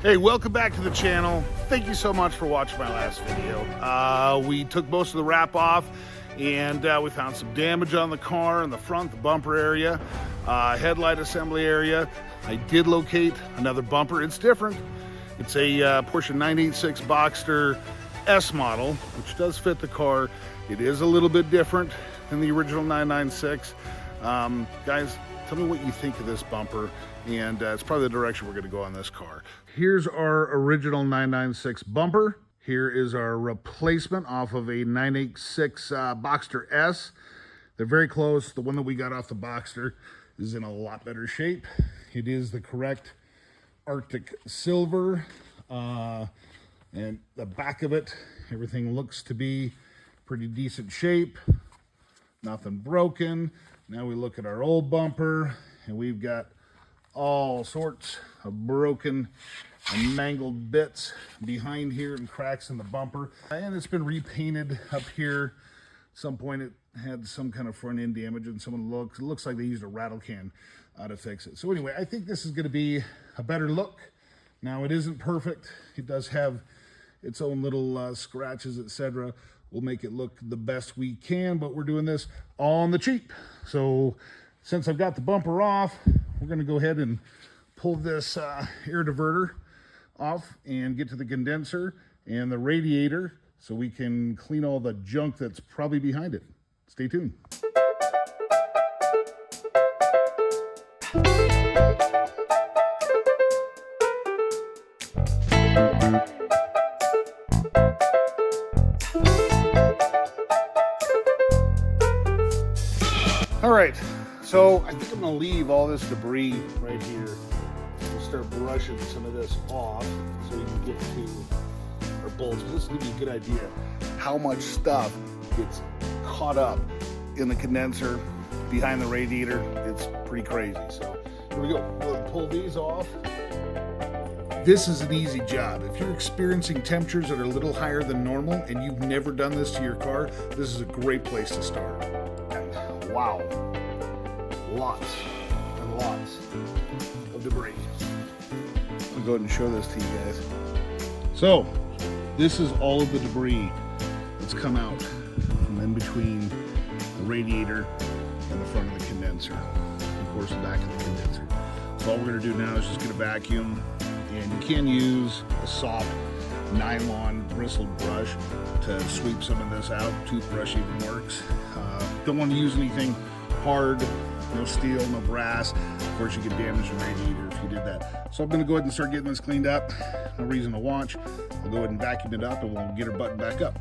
Hey, welcome back to the channel. Thank you so much for watching my last video. We took most of the wrap off and we found some damage on the car in the front, the bumper area, headlight assembly area. I did locate another bumper. It's different. It's a Porsche 986 Boxster S model, which does fit the car. It is a little bit different than the original 996. Guys, tell me what you think of this bumper, and it's probably the direction we're going to go on this car. Here's our original 996 bumper. Here is our replacement off of a 986 Boxster S. They're very close. The one that we got off the Boxster is in a lot better shape. It is the correct Arctic silver, and the back of it, everything looks to be pretty decent shape. Nothing broken. Now we look at our old bumper, and we've got all sorts of broken and mangled bits behind here and cracks in the bumper. And it's been repainted up here. At some point it had some kind of front end damage, and it looks like they used a rattle can to fix it. So anyway, I think this is going to be a better look. Now, it isn't perfect. It does have its own little scratches, etc. We'll make it look the best we can, but we're doing this on the cheap. So since I've got the bumper off, we're going to go ahead and pull this air diverter off and get to the condenser and the radiator so we can clean all the junk that's probably behind it. Stay tuned. All right, so I think I'm gonna leave all this debris right here and start brushing some of this off so we can get to our bolts. This will give you a good idea how much stuff gets caught up in the condenser behind the radiator. It's pretty crazy. So here we go. We'll pull these off. This is an easy job. If you're experiencing temperatures that are a little higher than normal and you've never done this to your car, this is a great place to start. Wow, lots and lots of debris. I'll go ahead and show this to you guys. So, this is all of the debris that's come out from in between the radiator and the front of the condenser. Of course, the back of the condenser. So all we're gonna do now is just get a vacuum, and you can use a soft nylon bristled brush to sweep some of this out. Toothbrush even works. Don't want to use anything hard, no steel, no brass. Of course, you could damage the radiator if you did that. So I'm going to go ahead and start getting this cleaned up. No reason to watch. I'll go ahead and vacuum it up and we'll get her button back up.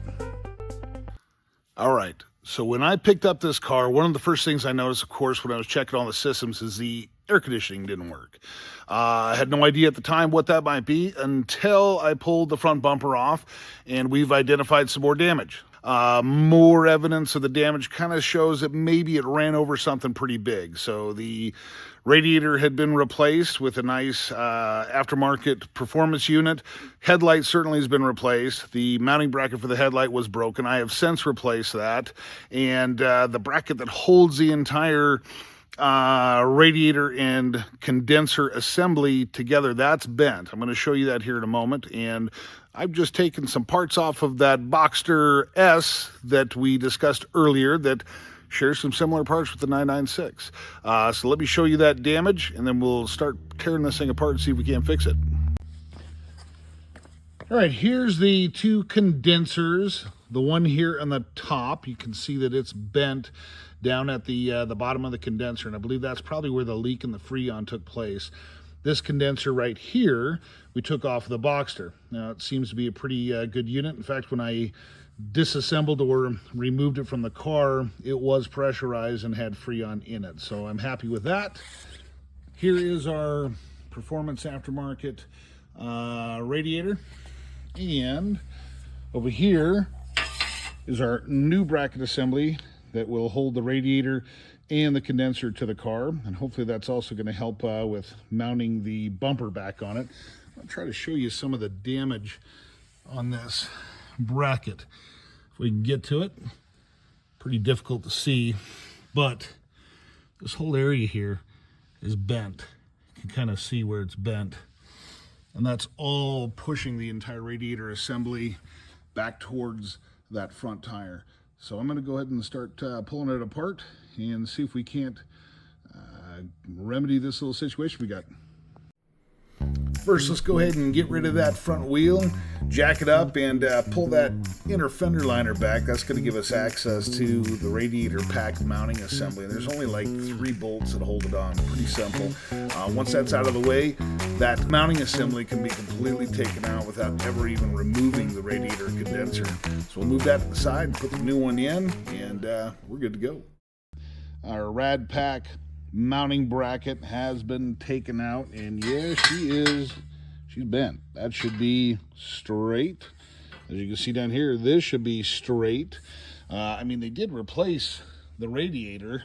All right, so when I picked up this car, one of the first things I noticed, of course, when I was checking all the systems is the air conditioning didn't work. I had no idea at the time what that might be until I pulled the front bumper off, and we've identified some more damage. More evidence of the damage kind of shows that maybe it ran over something pretty big. So the radiator had been replaced with a nice aftermarket performance unit. Headlight certainly has been replaced. The mounting bracket for the headlight was broken. I have since replaced that. And the bracket that holds the entire radiator and condenser assembly together, that's bent. I'm going to show you that here in a moment. And I've just taken some parts off of that Boxster S that we discussed earlier that shares some similar parts with the 996. So let me show you that damage, and then we'll start tearing this thing apart and see if we can't fix it. All right, here's the two condensers. The one here on the top, you can see that it's bent down at the bottom of the condenser, and I believe that's probably where the leak in the Freon took place. This condenser right here, we took off the Boxster. Now, it seems to be a pretty good unit. In fact, when I disassembled or removed it from the car, it was pressurized and had Freon in it. So I'm happy with that. Here is our performance aftermarket radiator. And over here is our new bracket assembly that will hold the radiator and the condenser to the car, and hopefully that's also going to help with mounting the bumper back on it. I'll try to show you some of the damage on this bracket if we can get to it. Pretty difficult to see, but this whole area here is bent. You can kind of see where it's bent. And that's all pushing the entire radiator assembly back towards that front tire. So I'm going to go ahead and start pulling it apart and see if we can't remedy this little situation we got. First, let's go ahead and get rid of that front wheel, jack it up, and pull that inner fender liner back. That's going to give us access to the radiator pack mounting assembly. There's only like 3 bolts that hold it on. Pretty simple. Once that's out of the way, that mounting assembly can be completely taken out without ever even removing the radiator condenser. So we'll move that to the side and put the new one in, and we're good to go. Our rad pack mounting bracket has been taken out, and yeah, she's bent. That should be straight. As you can see down here, this should be straight. I mean, they did replace the radiator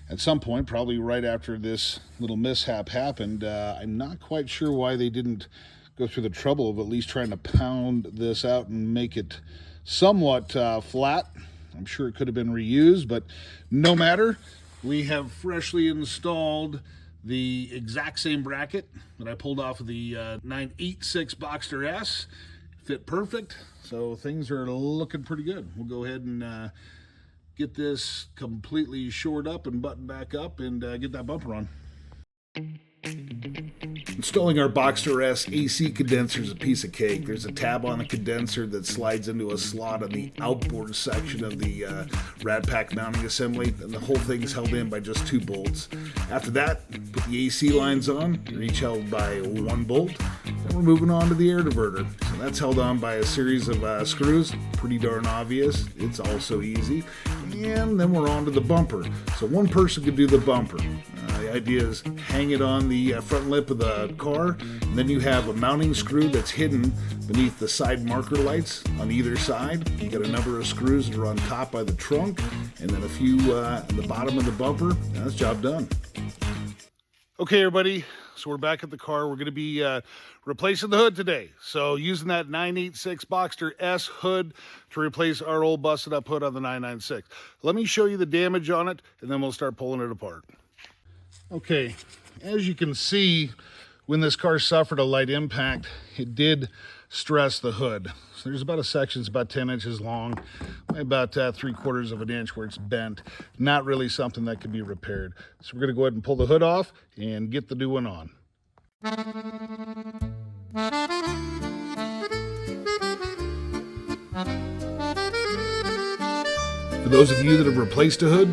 at some point, probably right after this little mishap happened. I'm not quite sure why they didn't go through the trouble of at least trying to pound this out and make it somewhat flat. I'm sure it could have been reused, but no matter. We have freshly installed the exact same bracket that I pulled off of the 986 Boxster S. Fit perfect, so things are looking pretty good. We'll go ahead and get this completely shored up and buttoned back up and get that bumper on. Installing our Boxster S AC condenser is a piece of cake. There's a tab on the condenser that slides into a slot on the outboard section of the rad pack mounting assembly, and the whole thing is held in by just 2 bolts. After that, put the AC lines on. They're each held by 1 bolt. Then we're moving on to the air diverter. So that's held on by a series of screws. Pretty darn obvious. It's also easy. And then we're on to the bumper. So one person could do the bumper. The idea is hang it on the front lip of the car, and then you have a mounting screw that's hidden beneath the side marker lights on either side. You get a number of screws that are on top by the trunk, and then a few at the bottom of the bumper, and that's job done. Okay, everybody, so we're back at the car. We're going to be replacing the hood today. So using that 986 Boxster S hood to replace our old busted up hood on the 996. Let me show you the damage on it, and then we'll start pulling it apart. Okay, as you can see, when this car suffered a light impact, it did stress the hood. So there's about a section that's about 10 inches long, about 3/4 of an inch where it's bent. Not really something that can be repaired. So we're going to go ahead and pull the hood off and get the new one on. For those of you that have replaced a hood,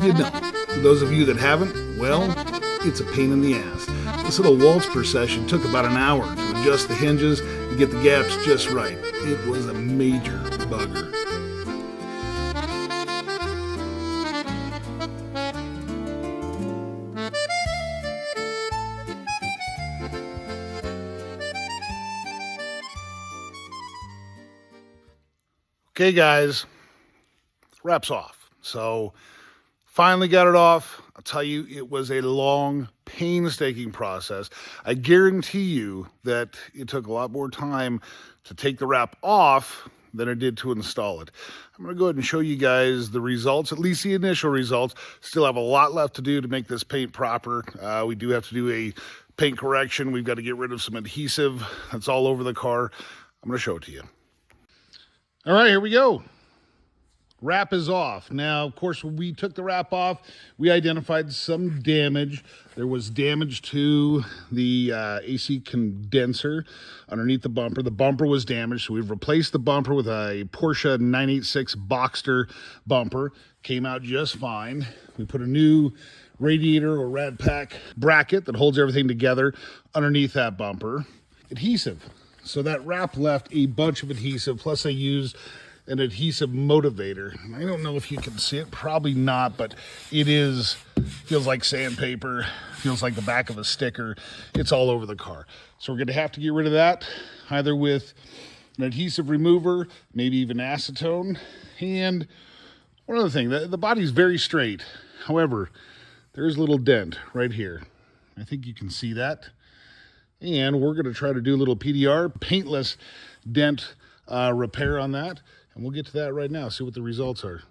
you know. For those of you that haven't, well, it's a pain in the ass. This little waltz procession took about an hour to adjust the hinges and get the gaps just right. It was a major bugger. Okay, guys, wraps off. So finally got it off. I'll tell you, it was a long, painstaking process. I guarantee you that it took a lot more time to take the wrap off than it did to install it. I'm going to go ahead and show you guys the results, at least the initial results. Still have a lot left to do to make this paint proper. We do have to do a paint correction. We've got to get rid of some adhesive that's all over the car. I'm going to show it to you. All right, here we go. Wrap is off. Now, of course, when we took the wrap off, we identified some damage. There was damage to the AC condenser underneath the bumper. The bumper was damaged, so we've replaced the bumper with a Porsche 986 Boxster bumper. Came out just fine. We put a new radiator or rad pack bracket that holds everything together underneath that bumper. Adhesive. So that wrap left a bunch of adhesive, plus I used an adhesive motivator. I don't know if you can see it, probably not, but it feels like sandpaper, feels like the back of a sticker. It's all over the car. So we're gonna have to get rid of that, either with an adhesive remover, maybe even acetone. And one other thing, the body's very straight. However, there's a little dent right here. I think you can see that. And we're gonna try to do a little PDR, paintless dent repair on that. And we'll get to that right now, see what the results are.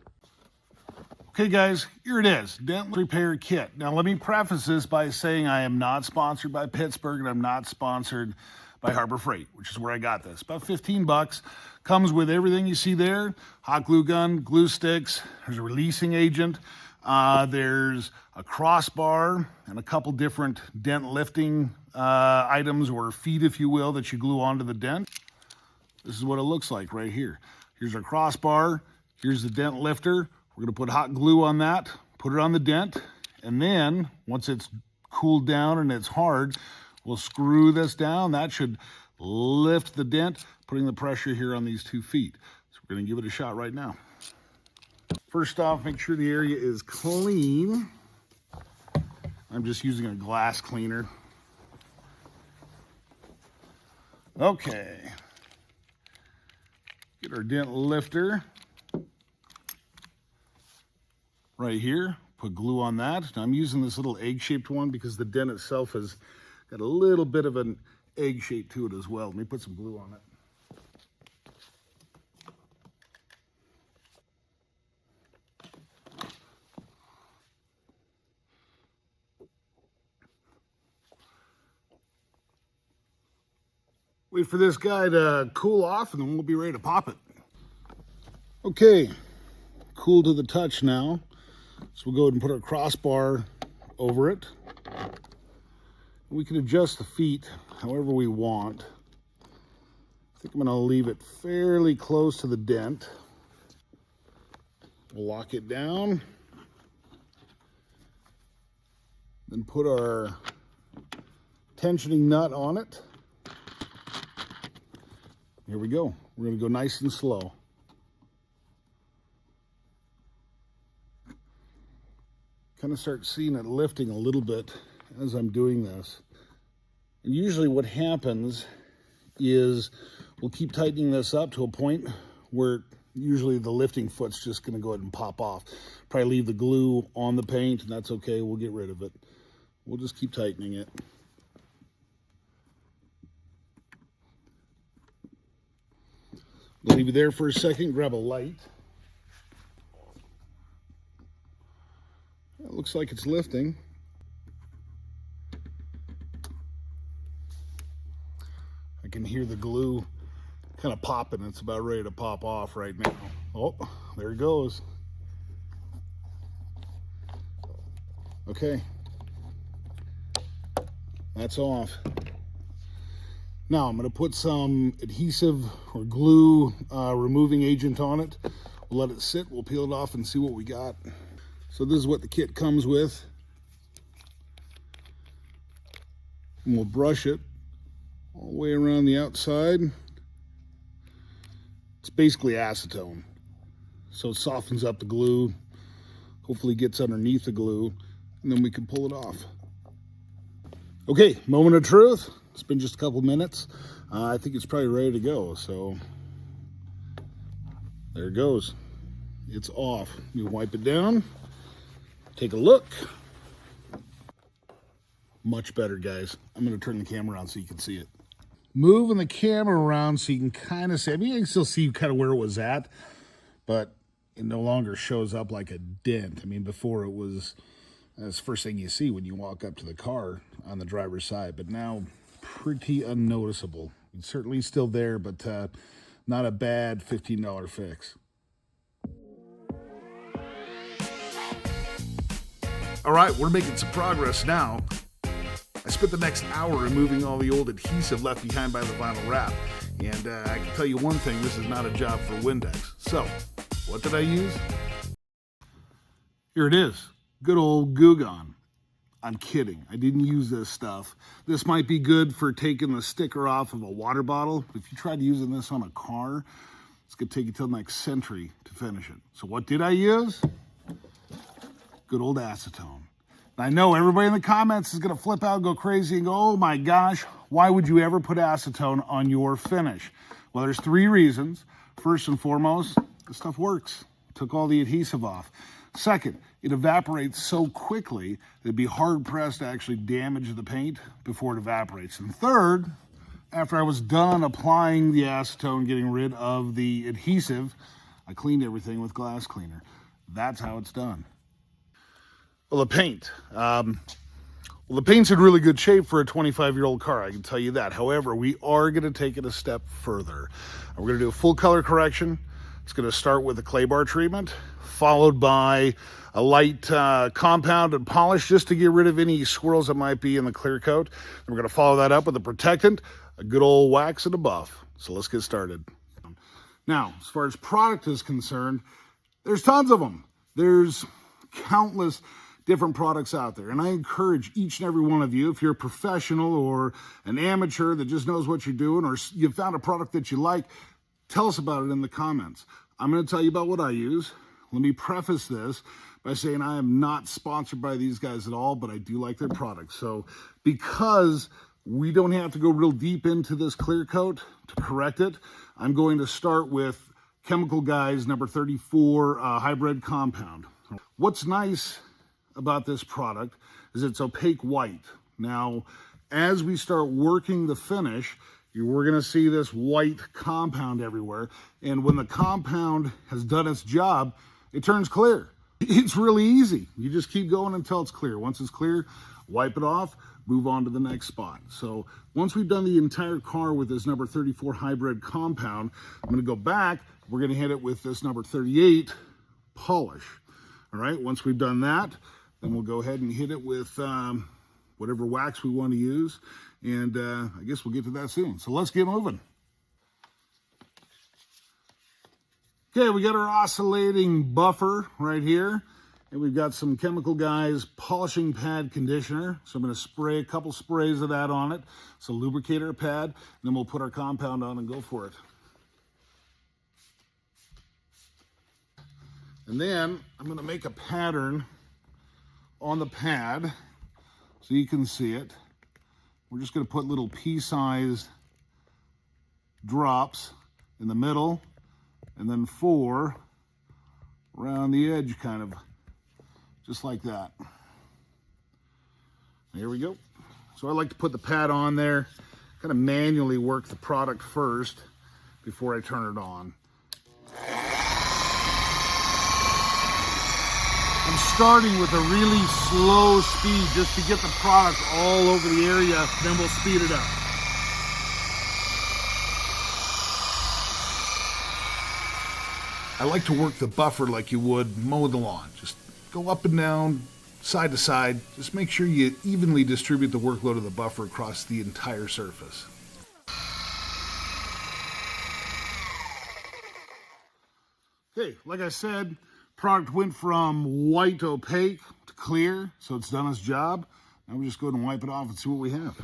Okay, guys, here it is, dent repair kit. Now, let me preface this by saying I am not sponsored by Pittsburgh, and I'm not sponsored by Harbor Freight, which is where I got this. About 15 bucks. Comes with everything you see there. Hot glue gun, glue sticks. There's a releasing agent. There's a crossbar and a couple different dent lifting items, or feet, if you will, that you glue onto the dent. This is what it looks like right here. Here's our crossbar. Here's the dent lifter. We're gonna put hot glue on that, put it on the dent, and then once it's cooled down and it's hard, we'll screw this down. That should lift the dent, putting the pressure here on these 2 feet. So we're gonna give it a shot right now. First off, make sure the area is clean. I'm just using a glass cleaner. Okay. Get our dent lifter right here. Put glue on that. Now I'm using this little egg-shaped one because the dent itself has got a little bit of an egg shape to it as well. Let me put some glue on it. Wait for this guy to cool off and then we'll be ready to pop it. Okay, cool to the touch now. So we'll go ahead and put our crossbar over it. We can adjust the feet however we want. I think I'm gonna leave it fairly close to the dent. We'll lock it down. Then put our tensioning nut on it. Here we go. We're gonna go nice and slow. Kind of start seeing it lifting a little bit as I'm doing this. And usually what happens is we'll keep tightening this up to a point where usually the lifting foot's just gonna go ahead and pop off. Probably leave the glue on the paint and that's okay, we'll get rid of it. We'll just keep tightening it. Leave it there for a second, grab a light. It looks like it's lifting. I can hear the glue kind of popping. It's about ready to pop off right now. Oh, there it goes. Okay. That's off. Now I'm going to put some adhesive or glue removing agent on it. We'll let it sit, we'll peel it off and see what we got. So this is what the kit comes with. And we'll brush it all the way around the outside. It's basically acetone. So it softens up the glue, hopefully gets underneath the glue, and then we can pull it off. Okay, moment of truth. It's been just a couple minutes. I think it's probably ready to go. So there it goes. It's off. You wipe it down. Take a look. Much better, guys. I'm going to turn the camera around so you can see it. Moving the camera around so you can kind of see. I mean, you can still see kind of where it was at, but it no longer shows up like a dent. I mean, before it was, that's the first thing you see when you walk up to the car on the driver's side, but now pretty unnoticeable. It's certainly still there, but not a bad $15 fix. All right, we're making some progress now. I spent the next hour removing all the old adhesive left behind by the vinyl wrap. And I can tell you one thing, this is not a job for Windex. So, what did I use? Here it is, good old Goo Gone. I'm kidding, I didn't use this stuff. This might be good for taking the sticker off of a water bottle. If you tried using this on a car, it's gonna take you till next century to finish it. So what did I use? Good old acetone. And I know everybody in the comments is gonna flip out and go crazy and go, oh my gosh, why would you ever put acetone on your finish? Well, there's 3 reasons. First and foremost, this stuff works. Took all the adhesive off. Second, it evaporates so quickly that it'd be hard pressed to actually damage the paint before it evaporates. And third, after I was done applying the acetone, getting rid of the adhesive, I cleaned everything with glass cleaner. That's how it's done. Well, the paint. Well, the paint's in really good shape for a 25-year-old car, I can tell you that. However, we are going to take it a step further. We're going to do a full color correction. It's going to start with a clay bar treatment, followed by a light compound and polish just to get rid of any swirls that might be in the clear coat. And we're going to follow that up with a protectant, a good old wax, and a buff. So let's get started. Now, as far as product is concerned, there's tons of them. There's countless different products out there. And I encourage each and every one of you, if you're a professional or an amateur that just knows what you're doing, or you found a product that you like, tell us about it in the comments. I'm going to tell you about what I use. Let me preface this by saying I am not sponsored by these guys at all, but I do like their products. So because we don't have to go real deep into this clear coat to correct it, I'm going to start with Chemical Guys number 34 hybrid compound. What's nice about this product is it's opaque white. Now, as we start working the finish, we're going to see this white compound everywhere. And when the compound has done its job, it turns clear. It's really easy. You just keep going until it's clear. Once it's clear, wipe it off, move on to the next spot. So once we've done the entire car with this number 34 hybrid compound, I'm going to go back. We're going to hit it with this number 38 polish. All right, once we've done that, then we'll go ahead and hit it with whatever wax we want to use. And I guess we'll get to that soon. So let's get moving. Okay, we got our oscillating buffer right here. And we've got some Chemical Guys polishing pad conditioner. So I'm going to spray a couple sprays of that on it. So lubricate our pad, and then we'll put our compound on and go for it. And then I'm going to make a pattern on the pad so you can see it. We're just going to put little pea-sized drops in the middle, and then 4 around the edge, kind of just like that. There we go. So I like to put the pad on there, kind of manually work the product first before I turn it on. I'm starting with a really slow speed just to get the product all over the area, then we'll speed it up. I like to work the buffer like you would mow the lawn. Just go up and down, side to side. Just make sure you evenly distribute the workload of the buffer across the entire surface. Okay, like I said, product went from white opaque to clear, so it's done its job. Now we just go ahead and wipe it off and see what we have.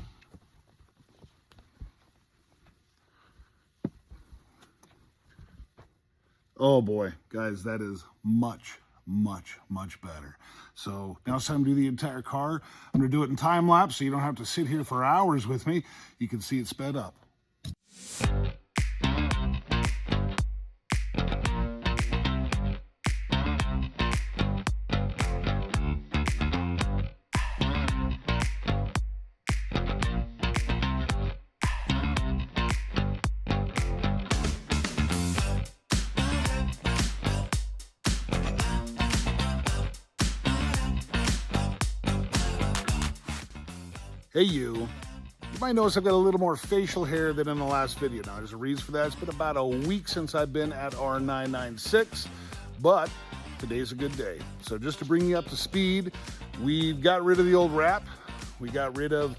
Oh boy, guys, that is much, much, much better. So now it's time to do the entire car. I'm going to do it in time lapse so you don't have to sit here for hours with me. You can see it sped up. Hey you might notice I've got a little more facial hair than in the last video. Now there's a reason for that. It's been about a week since I've been at R996, but today's a good day. So just to bring you up to speed, we've got rid of the old wrap. We got rid of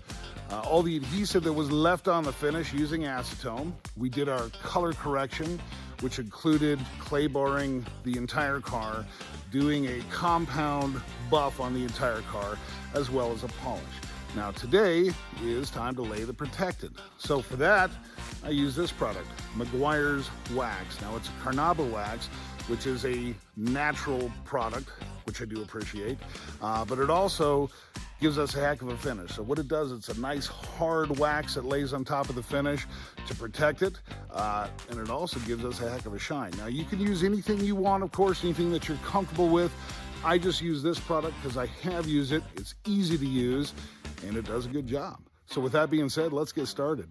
all the adhesive that was left on the finish using acetone. We did our color correction, which included clay barring the entire car, doing a compound buff on the entire car, as well as a polish. Now today is time to lay the protectant. So for that, I use this product, Meguiar's Wax. Now it's a carnauba wax, which is a natural product, which I do appreciate, but it also gives us a heck of a finish. So what it does, it's a nice hard wax that lays on top of the finish to protect it, and it also gives us a heck of a shine. Now you can use anything you want, of course, anything that you're comfortable with. I just use this product because I have used it. It's easy to use, and it does a good job. So with that being said, let's get started.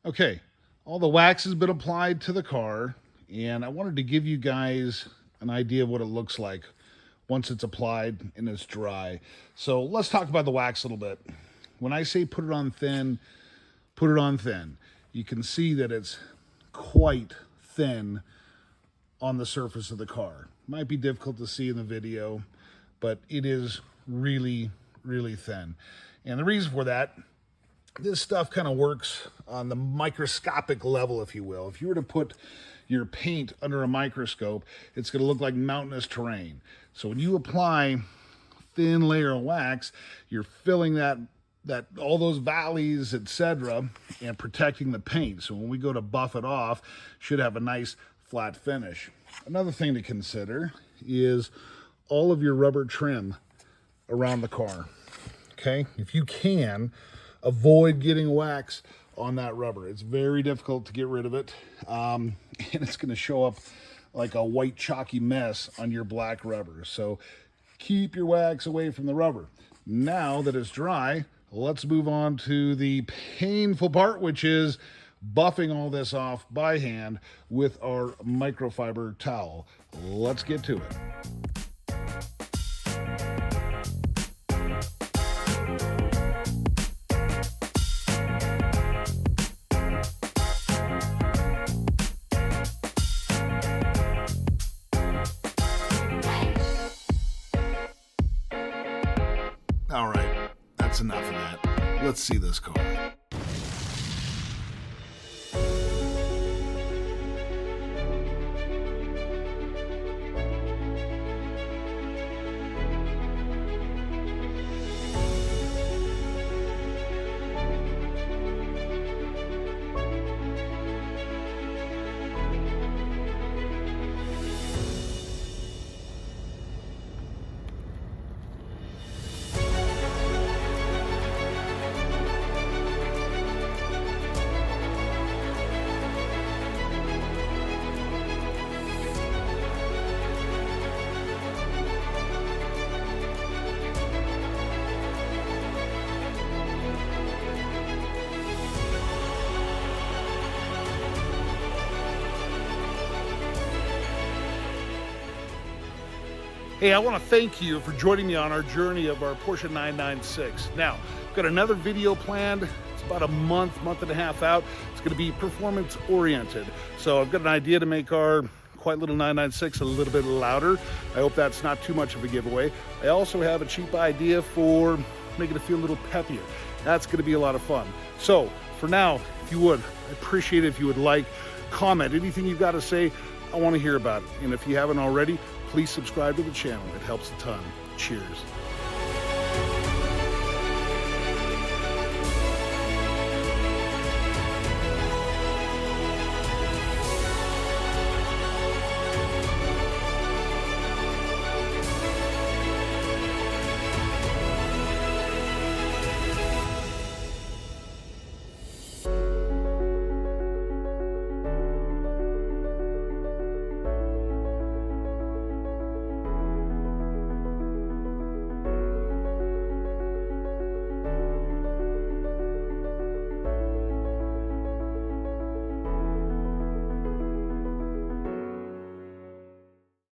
Okay, all the wax has been applied to the car, and I wanted to give you guys an idea of what it looks like once it's applied and it's dry. So let's talk about the wax a little bit. When I say put it on thin, put it on thin. You can see that it's quite thin on the surface of the car. Might be difficult to see in the video, but it is really, really thin. And the reason for that, this stuff kind of works on the microscopic level, if you will. If you were to put your paint under a microscope, it's going to look like mountainous terrain. So when you apply thin layer of wax, you're filling that all those valleys, etc., and protecting the paint. So when we go to buff it off, should have a nice flat finish. Another thing to consider is all of your rubber trim around the car. Okay, if you can, avoid getting wax on that rubber. It's very difficult to get rid of it, and it's going to show up like a white chalky mess on your black rubber. So keep your wax away from the rubber. Now that it's dry, let's move on to the painful part, which is buffing all this off by hand with our microfiber towel. Let's get to it. All right, that's enough of that. Let's see this car. Hey, I want to thank you for joining me on our journey of our Porsche 996. Now, I've got another video planned. It's about a month and a half out. It's going to be performance oriented. So I've got an idea to make our quite little 996 a little bit louder. I hope that's not too much of a giveaway. I also have a cheap idea for making it feel a little peppier. That's going to be a lot of fun. So for now, if you would, I appreciate it if you would like, comment, anything you've got to say. I want to hear about it. And if you haven't already, please subscribe to the channel. It helps a ton. Cheers.